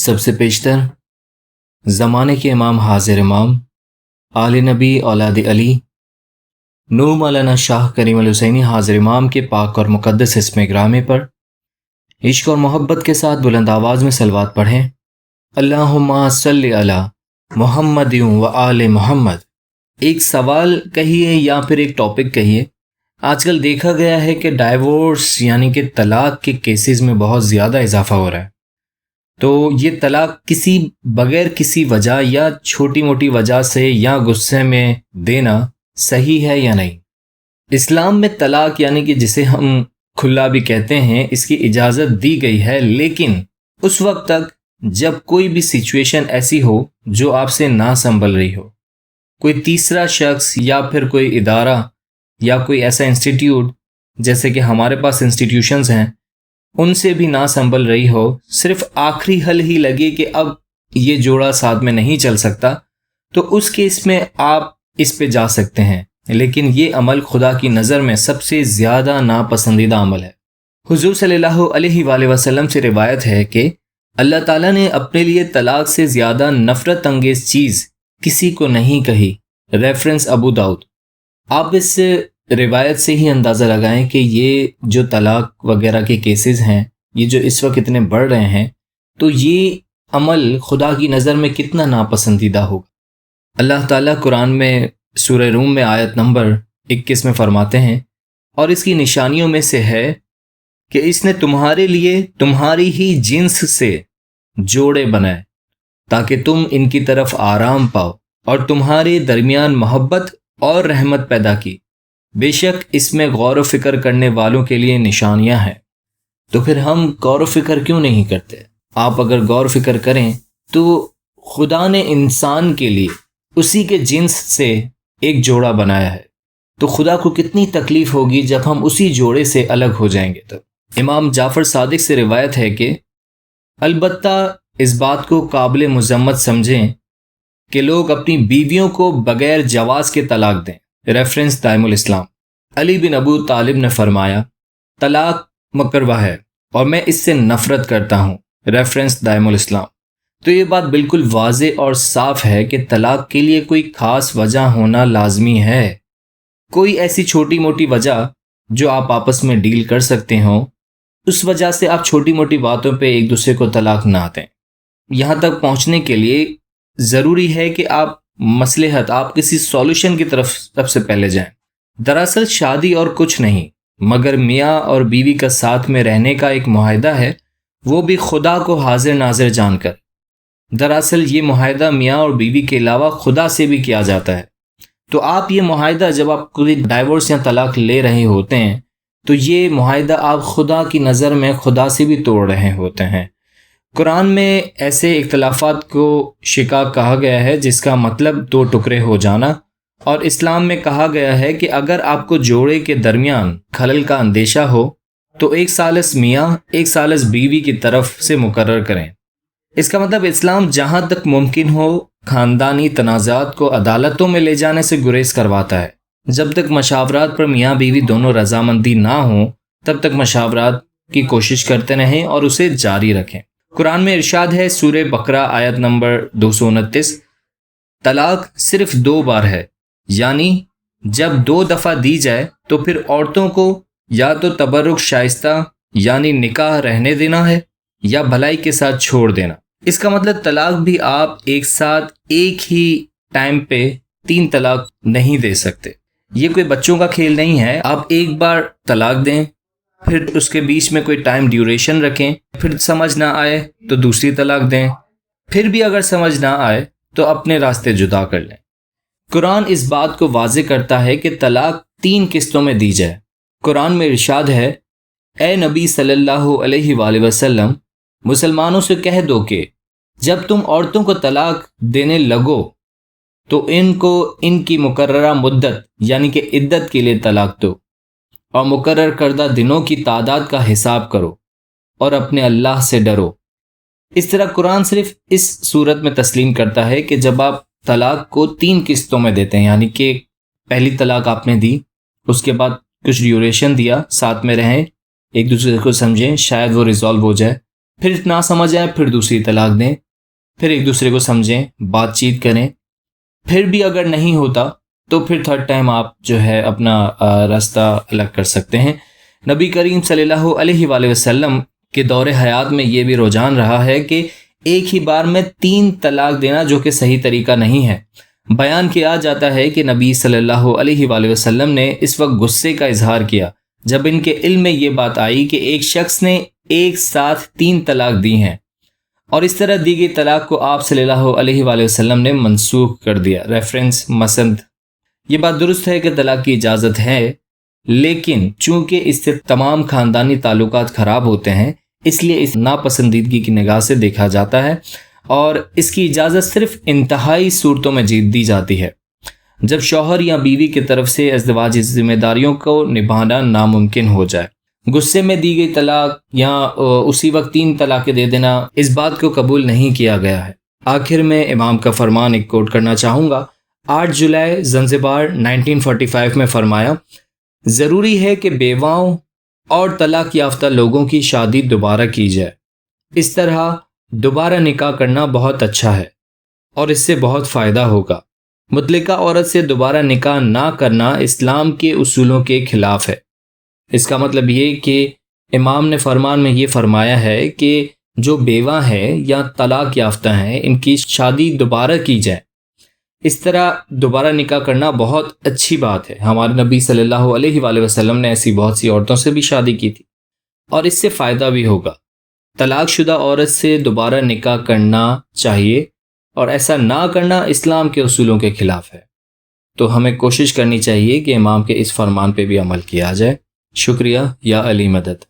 سب سے پیشتر زمانے کے امام حاضر امام آل نبی اولاد علی نور مولانا شاہ کریم الحسینی حاضر امام کے پاک اور مقدس اسم گرامی پر عشق اور محبت کے ساتھ بلند آواز میں صلوات پڑھیں۔ اللہم صلی علی محمد و آل محمد۔ ایک سوال کہیے یا پھر ایک ٹاپک کہیے، آج کل دیکھا گیا ہے کہ ڈائیورس یعنی کہ طلاق کے کیسز میں بہت زیادہ اضافہ ہو رہا ہے۔ تو یہ طلاق بغیر کسی وجہ یا چھوٹی موٹی وجہ سے یا غصے میں دینا صحیح ہے یا نہیں؟ اسلام میں طلاق یعنی کہ جسے ہم کھلا بھی کہتے ہیں، اس کی اجازت دی گئی ہے، لیکن اس وقت تک جب کوئی بھی سچویشن ایسی ہو جو آپ سے نہ سنبھل رہی ہو، کوئی تیسرا شخص یا پھر کوئی ادارہ یا کوئی ایسا انسٹیٹیوٹ جیسے کہ ہمارے پاس انسٹیٹیوشنز ہیں، ان سے بھی نہ سنبھل رہی ہو، صرف آخری حل ہی لگے کہ اب یہ جوڑا ساتھ میں نہیں چل سکتا، تو اس کیس میں آپ اس پہ جا سکتے ہیں، لیکن یہ عمل خدا کی نظر میں سب سے زیادہ ناپسندیدہ عمل ہے۔ حضور صلی اللہ علیہ وآلہ وسلم سے روایت ہے کہ اللہ تعالیٰ نے اپنے لیے طلاق سے زیادہ نفرت انگیز چیز کسی کو نہیں کہی۔ ریفرنس ابو داؤد۔ آپ اس روایت سے ہی اندازہ لگائیں کہ یہ جو طلاق وغیرہ کے کیسز ہیں، یہ جو اس وقت اتنے بڑھ رہے ہیں، تو یہ عمل خدا کی نظر میں کتنا ناپسندیدہ ہوگا۔ اللہ تعالیٰ قرآن میں سورہ روم میں آیت نمبر 21 میں فرماتے ہیں، اور اس کی نشانیوں میں سے ہے کہ اس نے تمہارے لیے تمہاری ہی جنس سے جوڑے بنائے تاکہ تم ان کی طرف آرام پاؤ، اور تمہارے درمیان محبت اور رحمت پیدا کی، بے شک اس میں غور و فکر کرنے والوں کے لیے نشانیاں ہیں۔ تو پھر ہم غور و فکر کیوں نہیں کرتے؟ آپ اگر غور و فکر کریں تو خدا نے انسان کے لیے اسی کے جنس سے ایک جوڑا بنایا ہے، تو خدا کو کتنی تکلیف ہوگی جب ہم اسی جوڑے سے الگ ہو جائیں گے۔ تو امام جعفر صادق سے روایت ہے کہ البتہ اس بات کو قابل مذمت سمجھیں کہ لوگ اپنی بیویوں کو بغیر جواز کے طلاق دیں۔ ریفرنس دائم الاسلام۔ علی بن ابو طالب نے فرمایا، طلاق مکروہ ہے اور میں اس سے نفرت کرتا ہوں۔ ریفرنس دائم الاسلام۔ تو یہ بات بالکل واضح اور صاف ہے کہ طلاق کے لیے کوئی خاص وجہ ہونا لازمی ہے۔ کوئی ایسی چھوٹی موٹی وجہ جو آپ آپس میں ڈیل کر سکتے ہوں، اس وجہ سے آپ چھوٹی موٹی باتوں پہ ایک دوسرے کو طلاق نہ دیں۔ یہاں تک پہنچنے کے لیے ضروری ہے کہ آپ کسی سولوشن کی طرف سب سے پہلے جائیں۔ دراصل شادی اور کچھ نہیں مگر میاں اور بیوی کا ساتھ میں رہنے کا ایک معاہدہ ہے، وہ بھی خدا کو حاضر ناظر جان کر۔ دراصل یہ معاہدہ میاں اور بیوی کے علاوہ خدا سے بھی کیا جاتا ہے۔ تو آپ یہ معاہدہ جب آپ کوئی ڈائیورس یا طلاق لے رہے ہوتے ہیں، تو یہ معاہدہ آپ خدا کی نظر میں خدا سے بھی توڑ رہے ہوتے ہیں۔ قرآن میں ایسے اختلافات کو شقاق کہا گیا ہے جس کا مطلب دو ٹکڑے ہو جانا، اور اسلام میں کہا گیا ہے کہ اگر آپ کو جوڑے کے درمیان خلل کا اندیشہ ہو تو ایک ثالث میاں ایک ثالث بیوی کی طرف سے مقرر کریں۔ اس کا مطلب اسلام جہاں تک ممکن ہو خاندانی تنازعات کو عدالتوں میں لے جانے سے گریز کرواتا ہے۔ جب تک مشاورات پر میاں بیوی دونوں رضامندی نہ ہوں تب تک مشاورات کی کوشش کرتے رہیں اور اسے جاری رکھیں۔ قرآن میں ارشاد ہے، سورہ بقرہ آیت نمبر 229، طلاق صرف 2 بار ہے، یعنی جب 2 دفعہ دی جائے تو پھر عورتوں کو یا تو تبرک شائستہ یعنی نکاح رہنے دینا ہے یا بھلائی کے ساتھ چھوڑ دینا۔ اس کا مطلب طلاق بھی آپ ایک ساتھ ایک ہی ٹائم پہ 3 طلاق نہیں دے سکتے۔ یہ کوئی بچوں کا کھیل نہیں ہے۔ آپ ایک بار طلاق دیں، پھر اس کے بیچ میں کوئی ٹائم ڈیوریشن رکھیں، پھر سمجھ نہ آئے تو دوسری طلاق دیں، پھر بھی اگر سمجھ نہ آئے تو اپنے راستے جدا کر لیں۔ قرآن اس بات کو واضح کرتا ہے کہ طلاق 3 قسطوں میں دی جائے۔ قرآن میں ارشاد ہے، اے نبی صلی اللہ علیہ وآلہ وسلم، مسلمانوں سے کہہ دو کہ جب تم عورتوں کو طلاق دینے لگو تو ان کو ان کی مقررہ مدت یعنی کہ عدت کے لیے طلاق دو، اور مقرر کردہ دنوں کی تعداد کا حساب کرو اور اپنے اللہ سے ڈرو۔ اس طرح قرآن صرف اس صورت میں تسلیم کرتا ہے کہ جب آپ طلاق کو 3 قسطوں میں دیتے ہیں، یعنی کہ پہلی طلاق آپ نے دی، اس کے بعد کچھ ڈیوریشن دیا، ساتھ میں رہیں، ایک دوسرے کو سمجھیں، شاید وہ ریزالو ہو جائے، پھر نہ سمجھ آئے پھر دوسری طلاق دیں، پھر ایک دوسرے کو سمجھیں، بات چیت کریں، پھر بھی اگر نہیں ہوتا تو پھر تھرڈ ٹائم آپ جو ہے اپنا راستہ الگ کر سکتے ہیں۔ نبی کریم صلی اللہ علیہ وآلہ وسلم کے دور حیات میں یہ بھی رجحان رہا ہے کہ ایک ہی بار میں 3 طلاق دینا، جو کہ صحیح طریقہ نہیں ہے۔ بیان کیا جاتا ہے کہ نبی صلی اللہ علیہ وآلہ وسلم نے اس وقت غصے کا اظہار کیا جب ان کے علم میں یہ بات آئی کہ ایک شخص نے ایک ساتھ 3 طلاق دی ہیں، اور اس طرح دی گئی طلاق کو آپ صلی اللہ علیہ وآلہ وسلم نے منسوخ کر دیا۔ ریفرنس مسند۔ یہ بات درست ہے کہ طلاق کی اجازت ہے، لیکن چونکہ اس سے تمام خاندانی تعلقات خراب ہوتے ہیں، اس لیے اس ناپسندیدگی کی نگاہ سے دیکھا جاتا ہے، اور اس کی اجازت صرف انتہائی صورتوں میں دی جاتی ہے، جب شوہر یا بیوی کی طرف سے ازدواجی ذمہ داریوں کو نبھانا ناممکن ہو جائے۔ غصے میں دی گئی طلاق یا اسی وقت 3 طلاقیں دے دینا، اس بات کو قبول نہیں کیا گیا ہے۔ آخر میں امام کا فرمان ایک کوٹ کرنا چاہوں گا۔ 8 جولائی زنزبار 1945 میں فرمایا، ضروری ہے کہ بیواؤں اور طلاق یافتہ لوگوں کی شادی دوبارہ کی جائے، اس طرح دوبارہ نکاح کرنا بہت اچھا ہے اور اس سے بہت فائدہ ہوگا۔ مطلقہ عورت سے دوبارہ نکاح نہ کرنا اسلام کے اصولوں کے خلاف ہے۔ اس کا مطلب یہ کہ امام نے فرمان میں یہ فرمایا ہے کہ جو بیوہ ہیں یا طلاق یافتہ ہیں، ان کی شادی دوبارہ کی جائے، اس طرح دوبارہ نکاح کرنا بہت اچھی بات ہے۔ ہمارے نبی صلی اللہ علیہ وآلہ وسلم نے ایسی بہت سی عورتوں سے بھی شادی کی تھی، اور اس سے فائدہ بھی ہوگا۔ طلاق شدہ عورت سے دوبارہ نکاح کرنا چاہیے، اور ایسا نہ کرنا اسلام کے اصولوں کے خلاف ہے۔ تو ہمیں کوشش کرنی چاہیے کہ امام کے اس فرمان پہ بھی عمل کیا جائے۔ شکریہ۔ یا علی مدد۔